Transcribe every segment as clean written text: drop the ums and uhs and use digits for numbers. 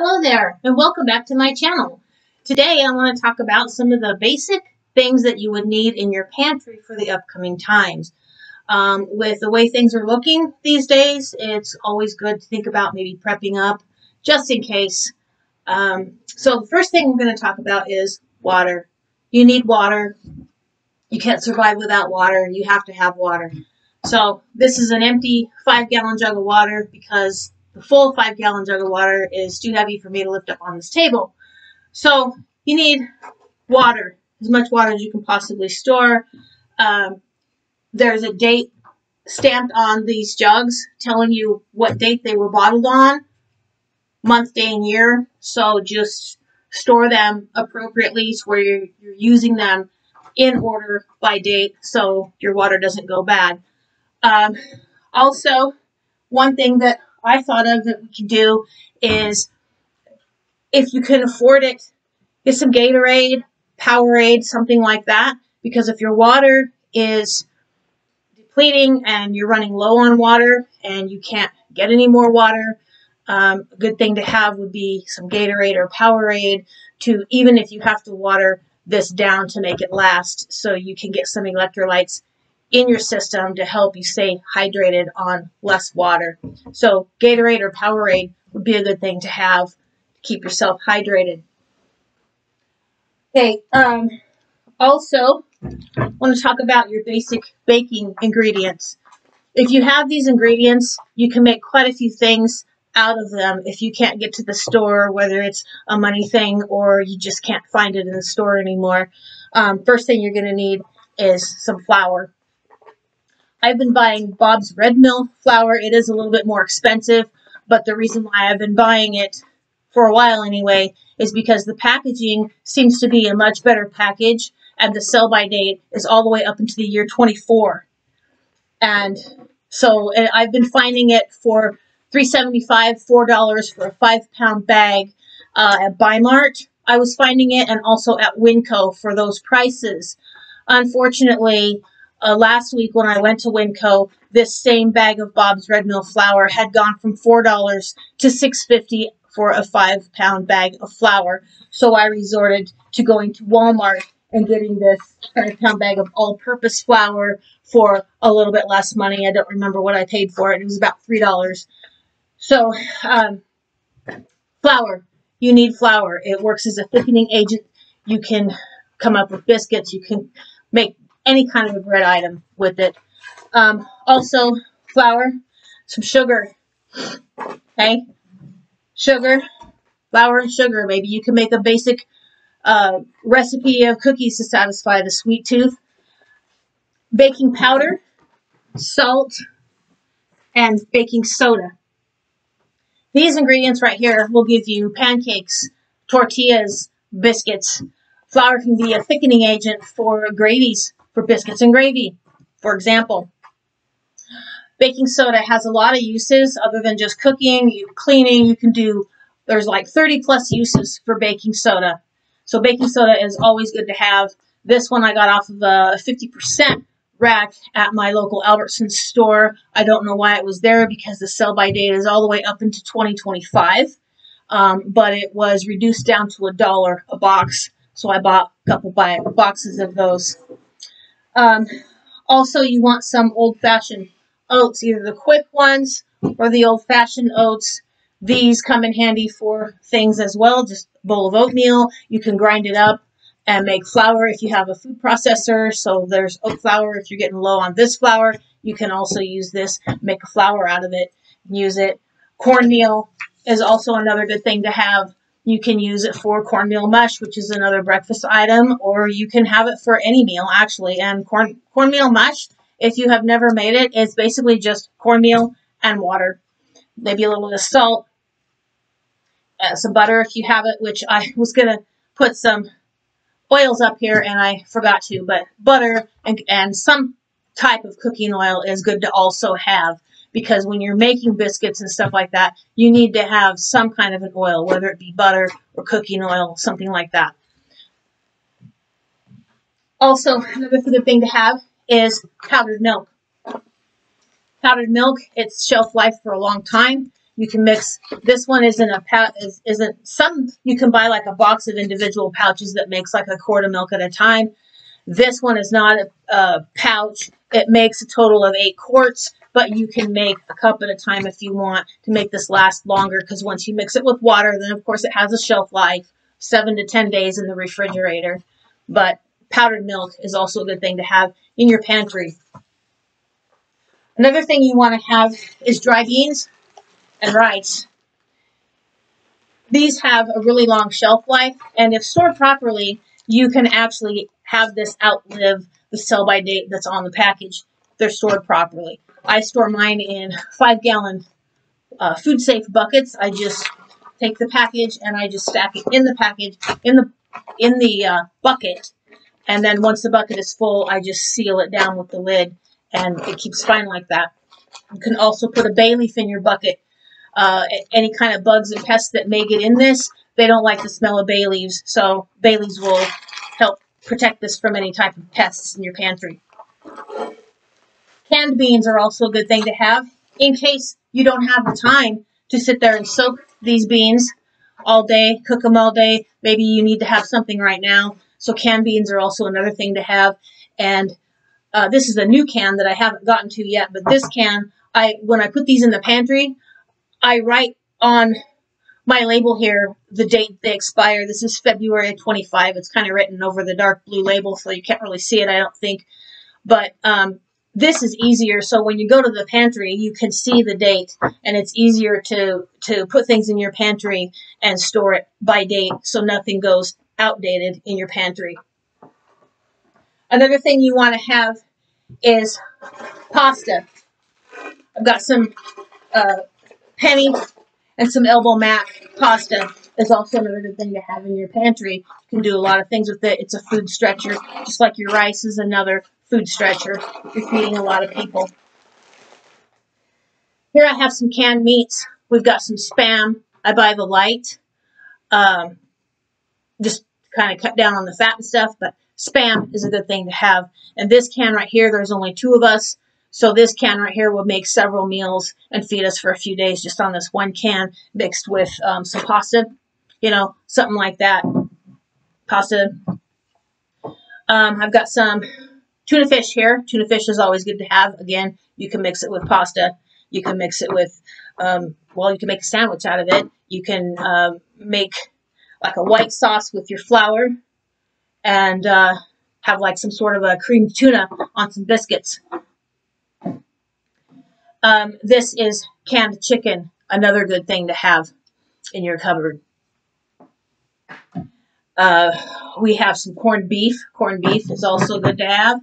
Hello there, and welcome back to my channel. Today I want to talk about some of the basic things that you would need in your pantry for the upcoming times. With the way things are looking these days, it's always good to think about maybe prepping up just in case. So the first thing we're going to talk about is water. You need water. You can't survive without water. You have to have water. So this is an empty 5-gallon jug of water because the full 5-gallon jug of water is too heavy for me to lift up on this table. So you need water, as much water as you can possibly store. There's a date stamped on these jugs telling you what date they were bottled on, month, day, and year. So just store them appropriately to where you're using them in order by date so your water doesn't go bad. Also, one thing that I thought of that we could do is, if you can afford it, get some Gatorade, Powerade, something like that. Because if your water is depleting and you're running low on water and you can't get any more water, a good thing to have would be some Gatorade or Powerade, to even if you have to water this down to make it last, so you can get some electrolytes in your system to help you stay hydrated on less water. So Gatorade or Powerade would be a good thing to have to keep yourself hydrated. Okay, also I want to talk about your basic baking ingredients. If you have these ingredients, you can make quite a few things out of them if you can't get to the store, whether it's a money thing or you just can't find it in the store anymore. First thing you're going to need is some flour. I've been buying Bob's Red Mill flour. It is a little bit more expensive, but the reason why I've been buying it for a while anyway is because the packaging seems to be a much better package, and the sell-by date is all the way up into the year 24. And so I've been finding it for $3.75, $4 for a 5-pound bag at Bi-Mart. I was finding it, and also at Winco for those prices. Unfortunately, last week when I went to Winco, this same bag of Bob's Red Mill flour had gone from $4 to $6.50 for a 5-pound bag of flour. So I resorted to going to Walmart and getting this 5-pound bag of all-purpose flour for a little bit less money. I don't remember what I paid for it. It was about $3. So flour. You need flour. It works as a thickening agent. You can come up with biscuits. You can make any kind of a bread item with it. Also, flour, some sugar. Okay, sugar, flour and sugar. Maybe you can make a basic recipe of cookies to satisfy the sweet tooth. Baking powder, salt, and baking soda. These ingredients right here will give you pancakes, tortillas, biscuits. Flour can be a thickening agent for gravies, for biscuits and gravy, for example. Baking soda has a lot of uses other than just cooking, cleaning. You can do, there's like 30 plus uses for baking soda. So baking soda is always good to have. This one I got off of a 50% rack at my local Albertsons store. I don't know why it was there because the sell-by date is all the way up into 2025. But it was reduced down to $1 a box. So I bought a couple boxes of those. Also, you want some old-fashioned oats, either the quick ones or the old-fashioned oats. These come in handy for things as well. Just a bowl of oatmeal. You can grind it up and make flour if you have a food processor. So there's oat flour. If you're getting low on this flour, you can also use this, make a flour out of it, and use it. Cornmeal is also another good thing to have. You can use it for cornmeal mush, which is another breakfast item, or you can have it for any meal, actually. And cornmeal mush, if you have never made it, it's basically just cornmeal and water. Maybe a little bit of salt, some butter if you have it, which I was going to put some oils up here and I forgot to, but butter and some type of cooking oil is good to also have, because when you're making biscuits and stuff like that, you need to have some kind of an oil, whether it be butter or cooking oil, something like that. Also, another good thing to have is powdered milk. Powdered milk, it's shelf life for a long time. You can mix. This one isn't a pouch. Isn't some. You can buy like a box of individual pouches that makes like a quart of milk at a time. This one is not a pouch. It makes a total of 8 quarts, but you can make a cup at a time if you want to make this last longer, because once you mix it with water, then of course it has a shelf life, 7 to 10 days in the refrigerator. But powdered milk is also a good thing to have in your pantry. Another thing you want to have is dry beans and rice. These have a really long shelf life, and if stored properly, you can actually have this outlive the sell-by date that's on the package. They're stored properly. I store mine in 5-gallon food safe buckets. I just take the package and I just stack it in the package in the bucket, and then once the bucket is full, I just seal it down with the lid, and it keeps fine like that. You can also put a bay leaf in your bucket. Any kind of bugs and pests that may get in this, they don't like the smell of bay leaves, so bay leaves will help protect this from any type of pests in your pantry. Canned beans are also a good thing to have in case you don't have the time to sit there and soak these beans all day, cook them all day. Maybe you need to have something right now. So canned beans are also another thing to have. And this is a new can that I haven't gotten to yet, but this can, when I put these in the pantry, I write on my label here the date they expire. This is February 25. It's kind of written over the dark blue label, so you can't really see it, I don't think. But this is easier, so when you go to the pantry, you can see the date, and it's easier to put things in your pantry and store it by date so nothing goes outdated in your pantry. Another thing you want to have is pasta. I've got some penny and some elbow mac pasta is also another good thing to have in your pantry. You can do a lot of things with it. It's a food stretcher, just like your rice is another food stretcher if you're feeding a lot of people. Here I have some canned meats. We've got some Spam. I buy the light, just kind of cut down on the fat and stuff, but Spam is a good thing to have. And this can right here, there's only 2 of us, so this can right here will make several meals and feed us for a few days just on this one can mixed with some pasta, something like that. Pasta. I've got some tuna fish here. Tuna fish is always good to have. Again, you can mix it with pasta. You can mix it with, you can make a sandwich out of it. You can make like a white sauce with your flour and have like some sort of a creamed tuna on some biscuits. This is canned chicken, another good thing to have in your cupboard. We have some corned beef. Corned beef is also good to have.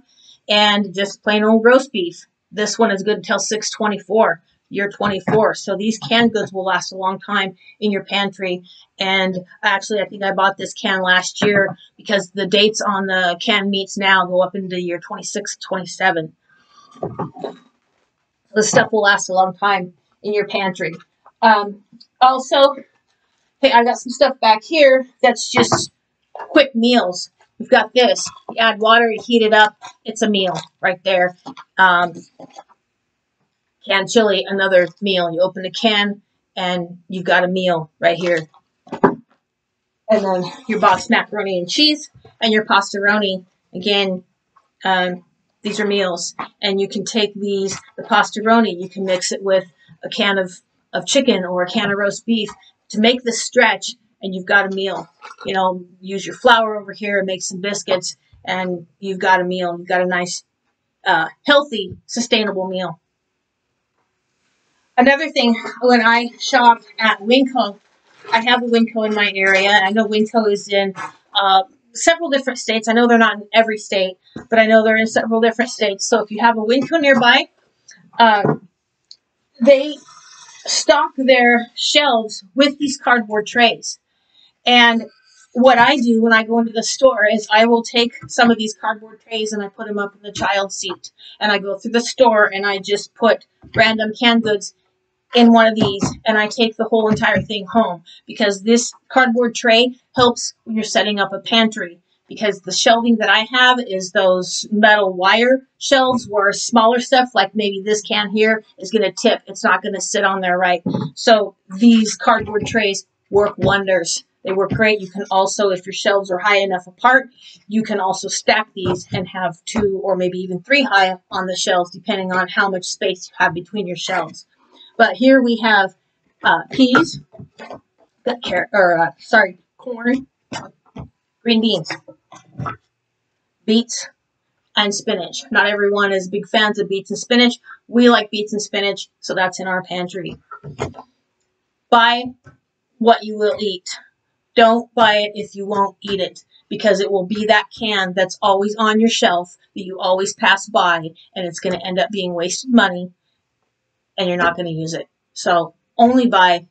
And just plain old roast beef. This one is good until 6/24, year 24. So these canned goods will last a long time in your pantry. And actually, I think I bought this can last year because the dates on the canned meats now go up into year 26, 27. This stuff will last a long time in your pantry. Also, hey, I got some stuff back here that's just quick meals. We've got this. You add water, you heat it up. It's a meal right there. Canned chili, another meal. You open the can and you've got a meal right here. And then your boxed macaroni and cheese and your pastaroni. Again, these are meals. And you can take the pastaroni, you can mix it with a can of chicken or a can of roast beef to make this stretch, and you've got a meal. Use your flour over here and make some biscuits, and you've got a meal. You've got a nice, healthy, sustainable meal. Another thing, when I shop at Winco, I have a Winco in my area. I know Winco is in several different states. I know they're not in every state, but I know they're in several different states. So if you have a Winco nearby, they stock their shelves with these cardboard trays. And what I do when I go into the store is I will take some of these cardboard trays and I put them up in the child seat. And I go through the store and I just put random canned goods in one of these and I take the whole entire thing home, because this cardboard tray helps when you're setting up a pantry, because the shelving that I have is those metal wire shelves where smaller stuff like maybe this can here is going to tip. It's not going to sit on there right. So these cardboard trays work wonders. They work great. You can also, if your shelves are high enough apart, you can also stack these and have 2 or maybe even 3 high on the shelves, depending on how much space you have between your shelves. But here we have peas, corn, green beans, beets, and spinach. Not everyone is big fans of beets and spinach. We like beets and spinach, so that's in our pantry. Buy what you will eat. Don't buy it if you won't eat it, because it will be that can that's always on your shelf that you always pass by, and it's going to end up being wasted money, and you're not going to use it. So only buy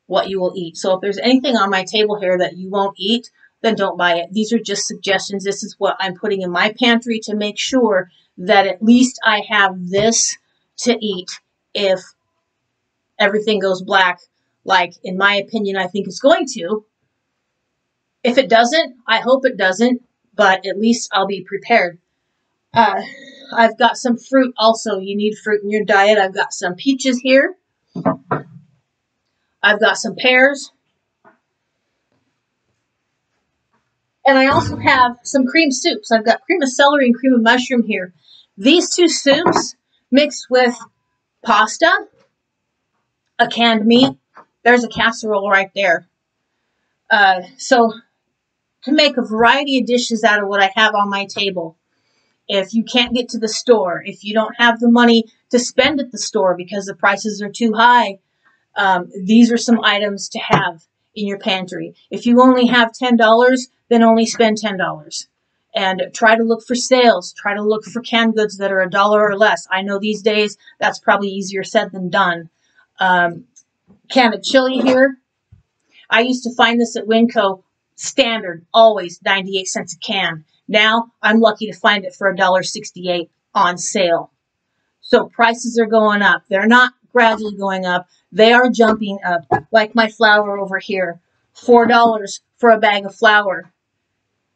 what you will eat. So if there's anything on my table here that you won't eat, then don't buy it. These are just suggestions. This is what I'm putting in my pantry to make sure that at least I have this to eat if everything goes black, like in my opinion I think it's going to. If it doesn't, I hope it doesn't, but at least I'll be prepared. I've got some fruit also. You need fruit in your diet. I've got some peaches here. I've got some pears. And I also have some cream soups. I've got cream of celery and cream of mushroom here. These 2 soups mixed with pasta, a canned meat. There's a casserole right there. So to make a variety of dishes out of what I have on my table. If you can't get to the store, if you don't have the money to spend at the store because the prices are too high, these are some items to have in your pantry. If you only have $10, then only spend $10. And try to look for sales. Try to look for canned goods that are $1 or less. I know these days that's probably easier said than done. Can of chili here. I used to find this at Winco standard, always 98 cents a can. Now I'm lucky to find it for $1.68 on sale. So prices are going up. They're not gradually going up. They are jumping up. Like my flour over here, $4 for a bag of flour.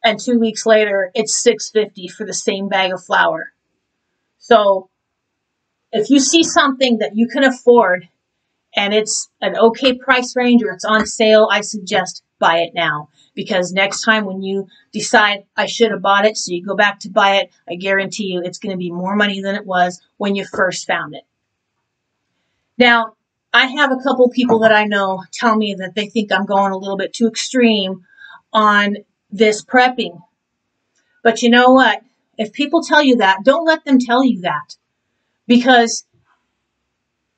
And 2 weeks later, it's $6.50 for the same bag of flour. So if you see something that you can afford and it's an okay price range or it's on sale, I suggest buy it now. Because next time when you decide I should have bought it, so you go back to buy it, I guarantee you it's going to be more money than it was when you first found it. Now, I have a couple people that I know tell me that they think I'm going a little bit too extreme on this prepping. But you know what? If people tell you that, don't let them tell you that. Because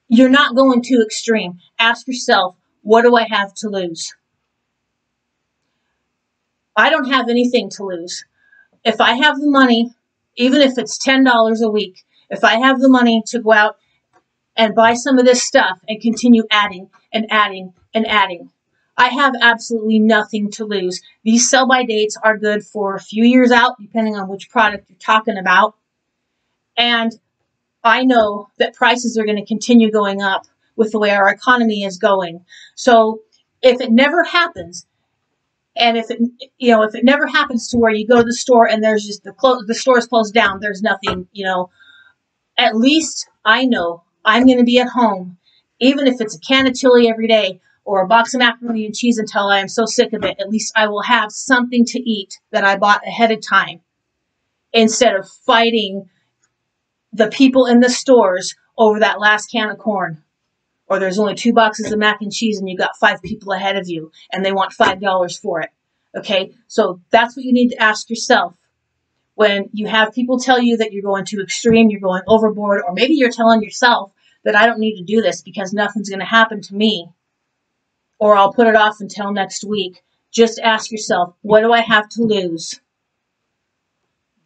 you're not going too extreme. Ask yourself, what do I have to lose? I don't have anything to lose. If I have the money, even if it's $10 a week, if I have the money to go out and buy some of this stuff and continue adding and adding and adding, I have absolutely nothing to lose. These sell-by dates are good for a few years out, depending on which product you're talking about. And I know that prices are going to continue going up with the way our economy is going. So if it never happens, and if it never happens to where you go to the store and there's just the store is closed down, there's nothing, at least I know I'm going to be at home, even if it's a can of chili every day or a box of macaroni and cheese until I am so sick of it. At least I will have something to eat that I bought ahead of time instead of fighting the people in the stores over that last can of corn. Or there's only 2 boxes of mac and cheese and you got 5 people ahead of you and they want $5 for it. Okay, so that's what you need to ask yourself when you have people tell you that you're going too extreme, you're going overboard, or maybe you're telling yourself that I don't need to do this because nothing's going to happen to me, or I'll put it off until next week. Just ask yourself, what do I have to lose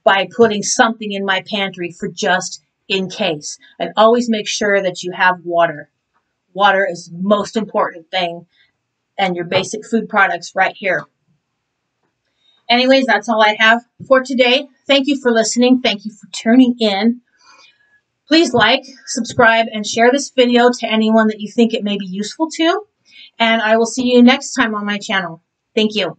by putting something in my pantry for just in case? And always make sure that you have water. Water is the most important thing, and your basic food products right here. Anyways, that's all I have for today. Thank you for listening. Thank you for tuning in. Please like, subscribe, and share this video to anyone that you think it may be useful to. And I will see you next time on my channel. Thank you.